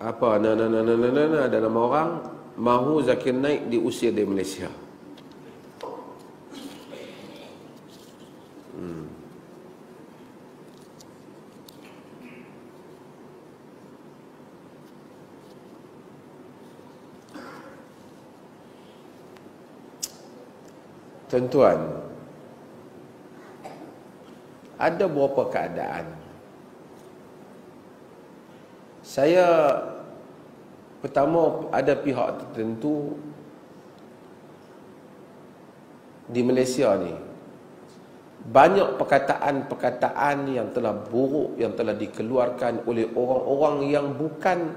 apa ada nama orang mahu Zakir Naik diusir dari Malaysia. Tuan-tuan, ada beberapa keadaan saya, pertama, ada pihak tertentu di Malaysia ni, banyak perkataan-perkataan yang telah buruk, yang telah dikeluarkan oleh orang-orang yang bukan,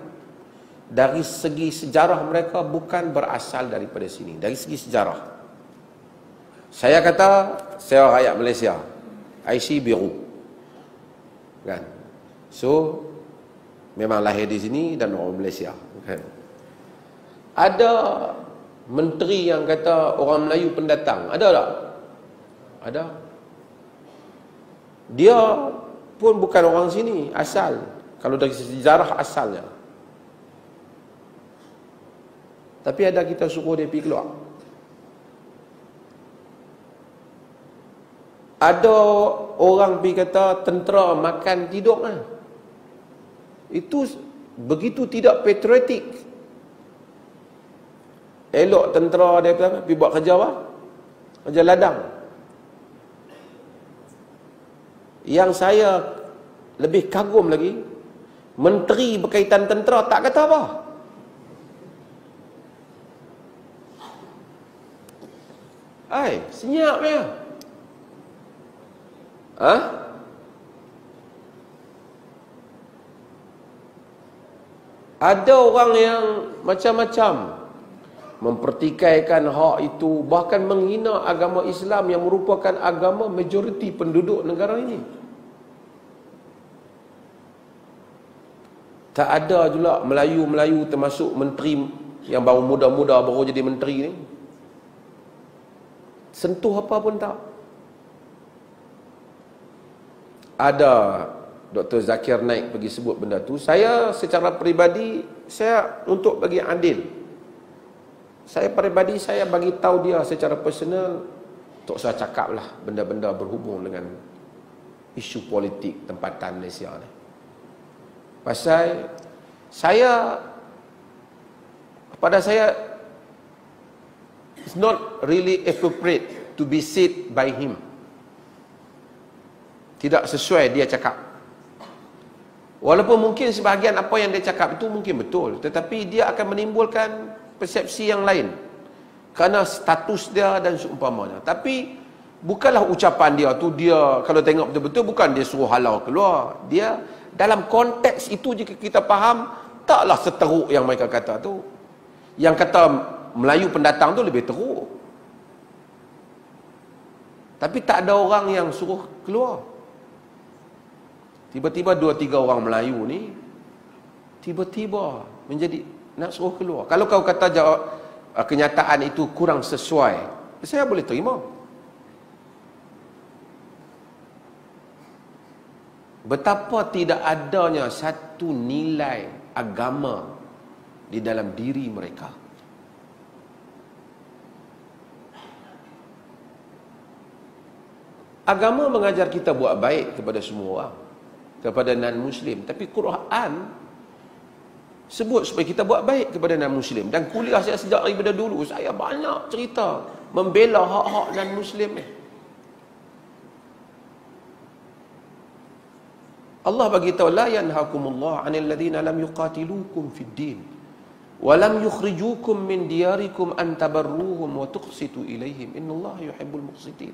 dari segi sejarah mereka bukan berasal daripada sini. Dari segi sejarah, saya kata saya rakyat Malaysia, IC biru, kan? So memang lahir di sini dan orang Malaysia, kan? Ada menteri yang kata orang Melayu pendatang, ada tak? Ada. Dia pun bukan orang sini asal, kalau dari sejarah asalnya. Tapi ada kita suruh dia pergi keluar. Ada orang pergi kata tentera makan tidur lah. Itu begitu tidak patriotik. Elok tentera dia pergi buat kerja apa? Kerja ladang. Yang saya lebih kagum lagi, menteri berkaitan tentera tak kata apa. Hai, senyap ya. Ada orang yang macam-macam mempertikaikan hak itu, bahkan menghina agama Islam yang merupakan agama majoriti penduduk negara ini. Tak ada juga Melayu-Melayu termasuk menteri yang baru muda-muda baru jadi menteri ni sentuh apa pun tak. Ada Dr. Zakir Naik pergi sebut benda tu. Saya secara peribadi, saya untuk bagi adil, saya peribadi, saya bagi tahu dia secara personal, tak usah cakap lah benda-benda berhubung dengan isu politik tempatan Malaysia ni. Pasal saya, pada saya, it's not really appropriate to be said by him. Tidak sesuai dia cakap. Walaupun mungkin sebahagian apa yang dia cakap itu mungkin betul, tetapi dia akan menimbulkan persepsi yang lain kerana status dia dan seumpamanya. Tapi bukanlah ucapan dia tu, dia kalau tengok betul-betul bukan dia suruh halau keluar. Dia dalam konteks itu, jika kita faham, taklah seteruk yang mereka kata tu. Yang kata Melayu pendatang tu lebih teruk. Tapi tak ada orang yang suruh keluar. Tiba-tiba 2-3 orang Melayu ni tiba-tiba menjadi nak suruh keluar. Kalau kau kata kenyataan itu kurang sesuai, saya boleh terima. Betapa tidak adanya satu nilai agama di dalam diri mereka. Agama mengajar kita buat baik kepada semua orang, kepada non-Muslim. Tapi Quran sebut supaya kita buat baik kepada non-Muslim. Dan kuliah saya sejak daripada dulu, saya banyak cerita membela hak-hak non-Muslim ni. Allah bagi tahu, la yanhakumullah 'anil ladzina lam yuqatilukum fid din wa lam yukhrijukum min diyarikum an tabarruhum wa tuqsitu ilaihim innallaha yuhibbul muqsitin.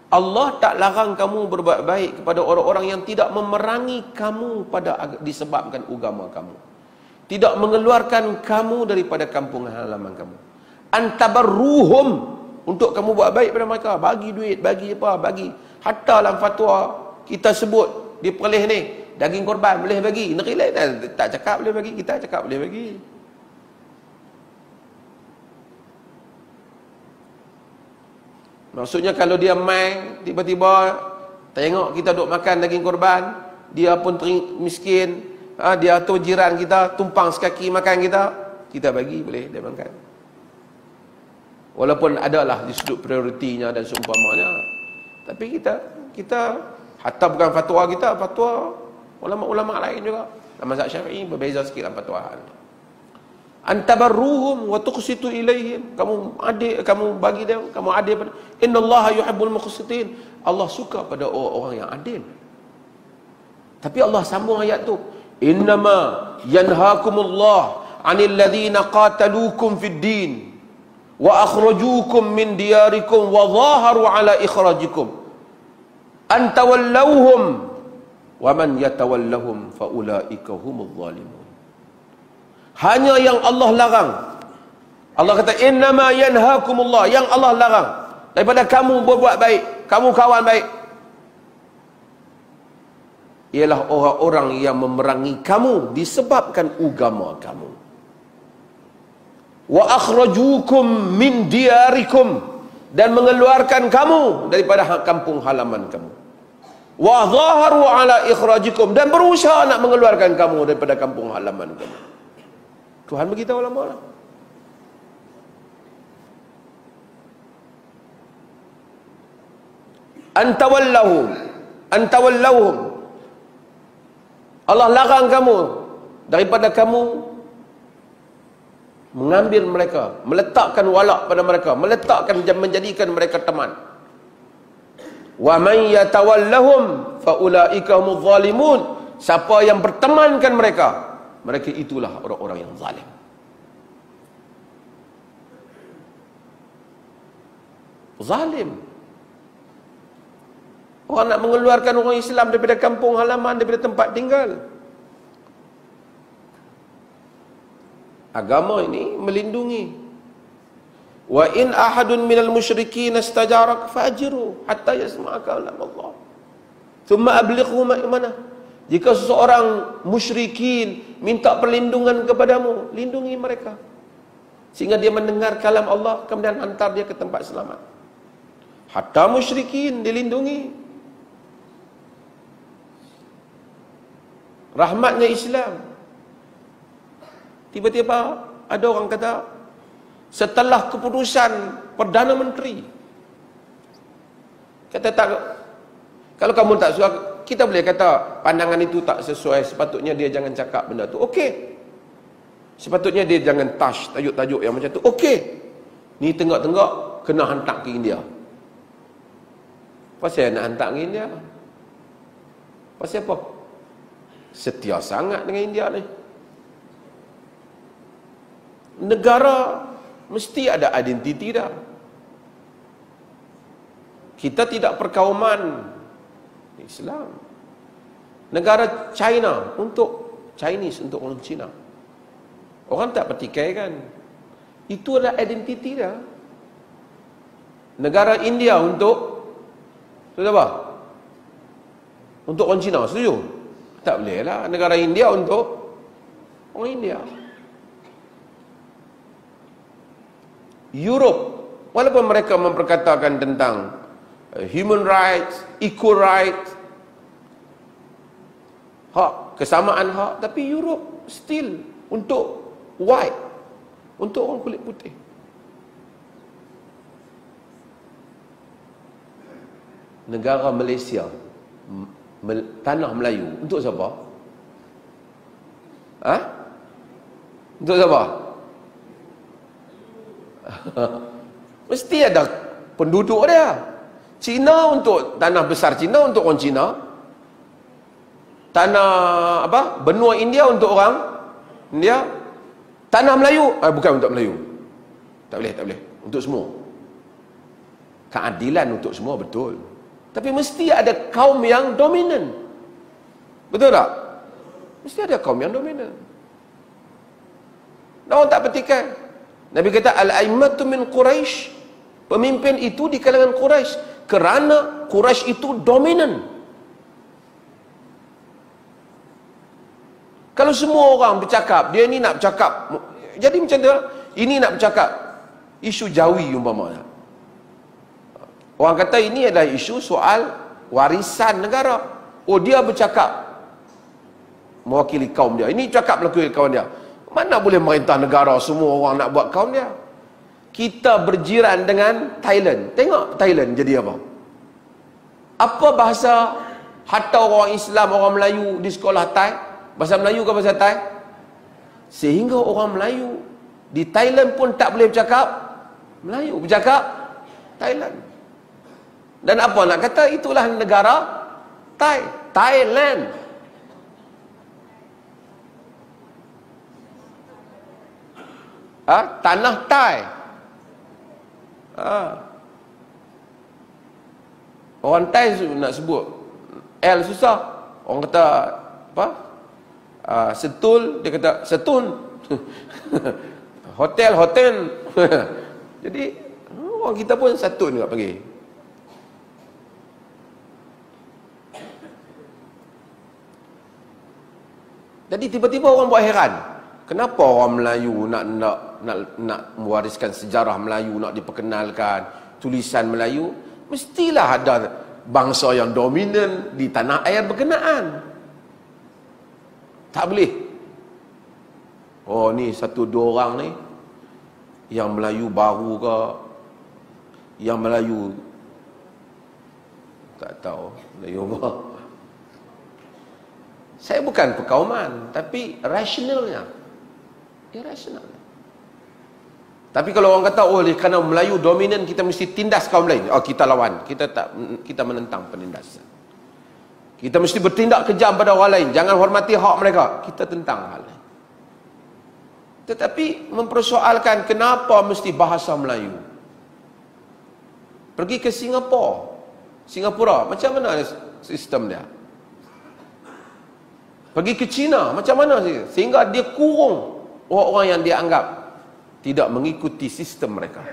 Allah tak larang kamu berbuat baik kepada orang-orang yang tidak memerangi kamu disebabkan agama kamu, tidak mengeluarkan kamu daripada kampung halaman kamu. Antabarruhum, untuk kamu buat baik pada mereka, bagi duit, bagi apa, bagi. Hatta dalam fatwa kita sebut di Perlis ni, daging korban boleh bagi. Nak tak cakap boleh bagi, kita cakap boleh bagi. Maksudnya kalau dia main, tiba-tiba tengok kita duk makan daging korban, dia pun miskin, Dia atur jiran kita tumpang sekaki makan kita bagi, boleh dia makan. Walaupun adalah di sudut prioritinya dan seumpamanya, tapi kita hatta bukan fatwa kita, fatwa ulama-ulama lain juga. Dalam mazhab Syafi'i berbeza sikit dalam fatwa. Antabarruhum wa tuqsitu ilaihim. Kamu bagi dia, kamu adil pada. Innallaha yuhibbul muqsitin. Allah suka pada orang-orang yang adil. Tapi Allah sambung ayat tu. Innama yanhaakumullah 'anil ladzina qataluukum fid din wa akhrajuukum min diyarikum wa dhaharu 'ala ikhrajikum an tawallawhum wa man yatawallahum fa ulaika humudz zalimun. Hanya yang Allah larang. Allah kata innama yanhaakumullah, yang Allah larang daripada kamu berbuat baik, kamu kawan baik, ialah orang-orang yang memerangi kamu disebabkan agama kamu. Wa akhrajukum min diyarikum, dan mengeluarkan kamu daripada kampung halaman kamu. Wa dhaharu ala ikhrajikum, dan berusaha nak mengeluarkan kamu daripada kampung halaman kamu. Tuhan beritahu ulama lah. Antawallahum. Allah larang kamu daripada kamu mengambil mereka, meletakkan walak pada mereka, meletakkan dan menjadikan mereka teman. Wa man yatawallahum fa ulaika humudz zalimun. Siapa yang bertemankan mereka, mereka itulah orang-orang yang zalim. Zalim. Orang nak mengeluarkan orang Islam daripada kampung halaman, daripada tempat tinggal. Agama ini melindungi. Wa in ahadun minal musyrikin istajarak fa'jiru hatta yasma'a kalam Allah. Thumma ablighu ma'manah. Jika seseorang musyrikin minta perlindungan kepadamu, lindungi mereka sehingga dia mendengar kalam Allah, kemudian hantar dia ke tempat selamat. Hatta musyrikin dilindungi. Rahmatnya Islam. Tiba-tiba ada orang kata, setelah keputusan Perdana Menteri, kata tak, kalau kamu tak suka, kita boleh kata pandangan itu tak sesuai, sepatutnya dia jangan cakap benda tu. Okey. Sepatutnya dia jangan touch tajuk-tajuk yang macam tu. Okey. Ni tengok-tengok kena hantar ke India. Pasal nak hantar ke India? Pasal apa? Setia sangat dengan India ni. Negara mesti ada identiti dah. Kita tidak perkauman Islam. Negara China untuk Chinese, untuk orang Cina. Orang tak pertikai kan. Itu adalah identiti dah. Negara India untuk apa? Untuk orang Cina, setuju? Tak boleh lah. Negara India untuk orang India. Europe, walaupun mereka memperkatakan tentang human rights, equal rights, hak, kesamaan hak, tapi Europe still untuk white, untuk orang kulit putih. Negara Malaysia, tanah Melayu, untuk siapa? Untuk siapa? Mesti ada penduduk dia. Cina untuk tanah besar Cina, untuk orang Cina. Tanah apa? Benua India untuk orang India. Tanah Melayu, bukan untuk Melayu. Tak boleh. Untuk semua. Keadilan untuk semua, betul. Tapi mesti ada kaum yang dominan. Betul tak? Mesti ada kaum yang dominan. Orang tak petikan. Nabi kata, Al-a'immatu min Quraisy. Pemimpin itu di kalangan Quraisy. Kerana Quraisy itu dominan. Kalau semua orang bercakap, dia ni nak bercakap. Jadi macam tu, ini nak bercakap isu Jawi umpamanya. Orang kata ini adalah isu soal warisan negara. Oh, dia bercakap mewakili kaum dia. Ini cakap mewakili kaum dia. Mana boleh merintah negara, semua orang nak buat kaum dia. Kita berjiran dengan Thailand. Tengok Thailand jadi apa? Apa bahasa hatta orang Islam, orang Melayu di sekolah Thai? Bahasa Melayu ke bahasa Thai? Sehingga orang Melayu di Thailand pun tak boleh bercakap Melayu, bercakap Thailand. Dan apa nak kata, itulah negara Thailand. Tanah Thai. Orang Thai nak sebut L susah. Orang kata apa? Setul, dia kata setun. Hotel. Jadi orang kita pun satun juga panggil. Jadi tiba-tiba orang buat heran. Kenapa orang Melayu nak mewariskan sejarah Melayu, nak diperkenalkan tulisan Melayu, mestilah ada bangsa yang dominan di tanah air berkenaan. Tak boleh. Oh, ni satu dua orang ni yang Melayu baru ke, yang Melayu tak tahu Melayu apa. Saya bukan perkauman, tapi rasionalnya. Irrasional. Tapi kalau orang kata, oh, kerana Melayu dominan, kita mesti tindas kaum lain. Oh, kita lawan. Kita menentang penindasan. Kita mesti bertindak kejam pada orang lain. Jangan hormati hak mereka. Kita tentang hal lain. Tetapi mempersoalkan kenapa mesti bahasa Melayu. Pergi ke Singapura, macam mana sistem dia? Pergi ke China, macam mana sih? Sehingga dia kurung orang-orang yang dia anggap tidak mengikuti sistem mereka.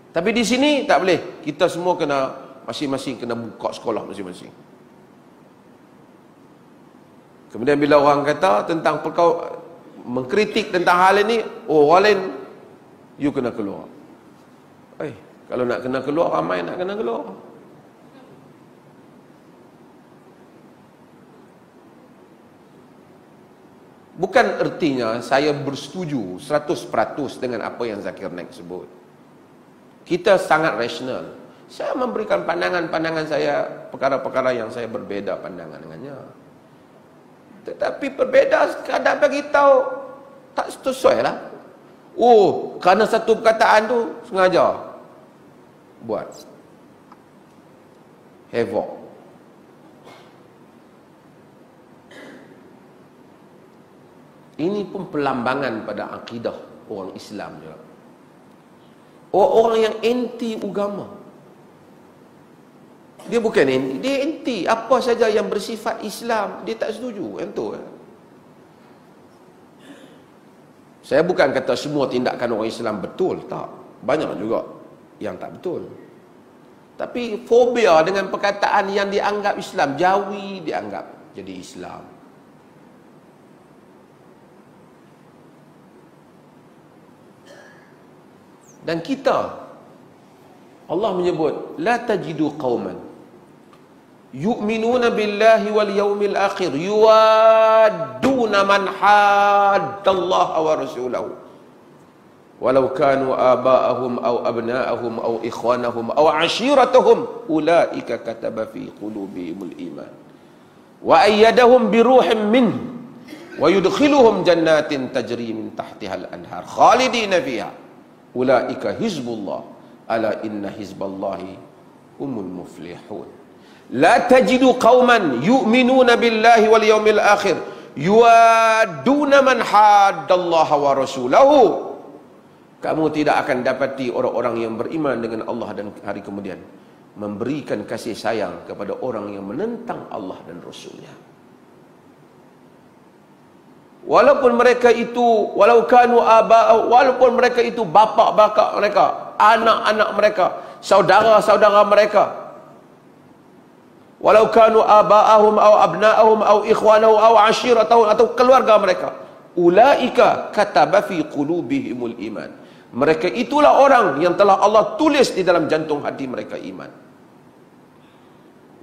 Tapi di sini tak boleh. Kita semua kena masing-masing kena buka sekolah masing-masing. Kemudian bila orang kata tentang mengkritik tentang hal ini, oh, orang lain, you kena keluar. Kalau nak kena keluar, ramai nak kena keluar. Bukan ertinya saya bersetuju 100% dengan apa yang Zakir Naik sebut. Kita sangat rasional. Saya memberikan pandangan-pandangan saya, perkara-perkara yang saya berbeza pandangan dengannya. Tetapi berbeza sekadar bagi tahu tak sesuai lah. Oh, kerana satu perkataan tu sengaja buat havoc. Ini pun pelambangan pada akidah orang Islam juga. Orang yang anti agama, dia bukan anti, dia anti apa saja yang bersifat Islam, dia tak setuju. Yang tu. Saya bukan kata semua tindakan orang Islam betul, tak. Banyak juga yang tak betul. Tapi fobia dengan perkataan yang dianggap Islam, Jawi dianggap jadi Islam. Dan kita, Allah menyebut, la tajidu qauman yu'minuna billahi wal yawmil akhir yuwadduna man haddallaha wa rasulahu walau kanu aba'ahum aw abna'ahum aw ikhwanahum aw ashiratahum ulaika kataba fi qulubihimul iman wa ayyadahum biruhim min wa yudkhiluhum jannatin tajri min tahtihal anhar khalidina fiha ulaika hizbullah ala inna hizballahi humul muflihun. La tajidu qauman yu'minuna billahi wal yawmil akhir yuwadduna man haddallaha wa rasulahu. Kamu tidak akan dapati orang-orang yang beriman dengan Allah dan hari kemudian memberikan kasih sayang kepada orang yang menentang Allah dan Rasulnya. Walaupun mereka itu, walaupun mereka itu bapa-bapa mereka, anak-anak mereka, saudara-saudara mereka. Walau kanu aba'ahum aw abna'ahum aw ikhwanahum aw ashiratahum, atau keluarga mereka. Ulaika kataba fi qulubihimul iman. Mereka itulah orang yang telah Allah tulis di dalam jantung hati mereka iman.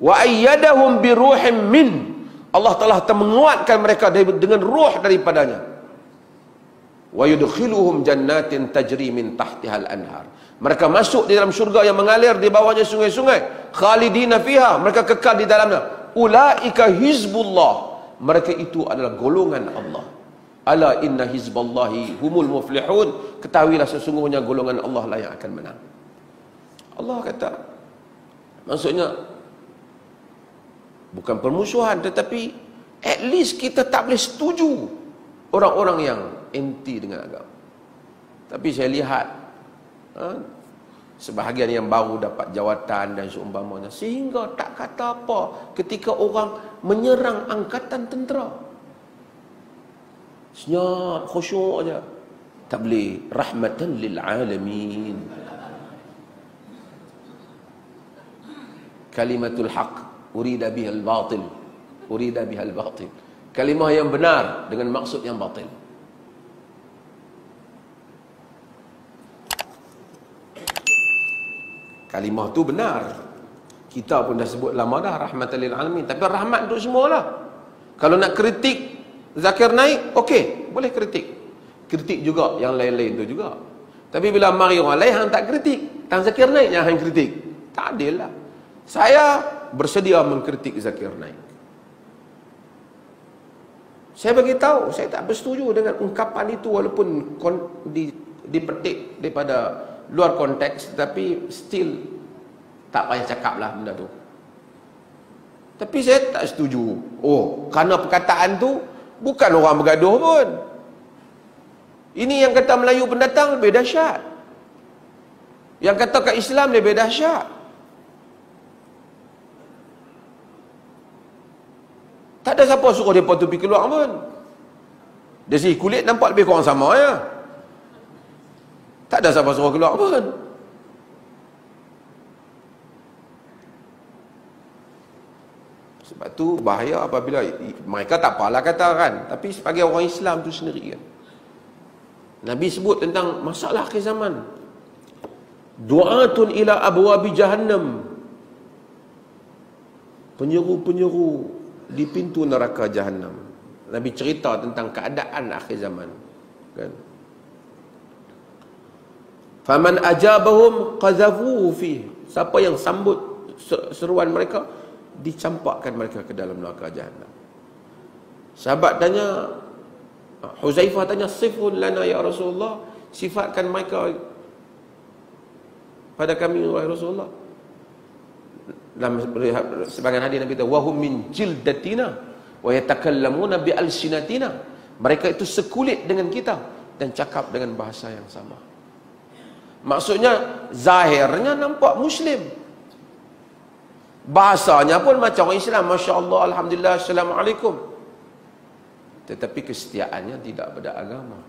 Wa ayyadahum biruhim min. Allah telah menguatkan mereka dengan ruh daripadanya. Wa yudkhiluhum jannatin tajri min tahtihal anhar. Mereka masuk di dalam syurga yang mengalir di bawahnya sungai-sungai. Khalidina fiha, mereka kekal di dalamnya. Ulaika hizbullah, mereka itu adalah golongan Allah. Ala inna hizballahi humul muflihun. Ketahuilah sesungguhnya golongan Allah lah yang akan menang. Allah kata, maksudnya bukan permusuhan, tetapi at least kita tak boleh setuju orang-orang yang anti dengan agama. Tapi saya lihat sebahagian yang baru dapat jawatan dan seumpamanya, sehingga tak kata apa ketika orang menyerang angkatan tentera. Senyap, khusyuk aja. Tak boleh. Rahmatan lil alamin. Kalimatul haq urida bihal batil. Urida bihal batil. Kalimah yang benar dengan maksud yang batil. Kalimah tu benar. Kita pun dah sebut lama dah rahmatan lil alamin, tapi rahmat untuk semualah. Kalau nak kritik Zakir Naik, okey, boleh kritik. Kritik juga yang lain-lain tu juga. Tapi bila mari orang lain hang tak kritik, Tan Zakir Naik yang hang kritik. Tak adil lah. Saya bersedia mengkritik Zakir Naik. Saya bagi tahu, saya tak bersetuju dengan ungkapan itu walaupun dipetik daripada luar konteks, tapi still tak payah cakap lah benda tu. Tapi saya tak setuju. Oh, kerana perkataan tu bukan orang bergaduh pun. Ini yang kata Melayu pendatang lebih dahsyat. Yang kata kat Islam lebih dahsyat. Tak ada siapa suruh dia tupi keluar pun. Dari segi kulit nampak lebih kurang sama ya. Tak ada siapa suruh keluar pun. Sebab tu bahaya apabila mereka tak apalah katakan, tapi sebagai orang Islam tu sendiri kan, Nabi sebut tentang masalah akhir zaman. Du'atun ila abwabi jahannam. Penyeru-penyeru di pintu neraka jahannam. Nabi cerita tentang keadaan akhir zaman kan. Faman ajabahum qazafuhu fi. Siapa yang sambut seruan mereka, dicampakkan mereka ke dalam neraka jahannam. Sahabat tanya, Huzaifah tanya, sifun lana ya Rasulullah, sifatkan mereka pada kami wahai Rasulullah. Dalam sebagian hadis Nabi kata, wahum min jildatina wa yatakallamuna bi alsinatina. Mereka itu sekulit dengan kita dan cakap dengan bahasa yang sama. Maksudnya zahirnya nampak Muslim, bahasanya pun macam orang Islam, Masya Allah, Alhamdulillah, Assalamualaikum. Tetapi kesetiaannya tidak pada agama.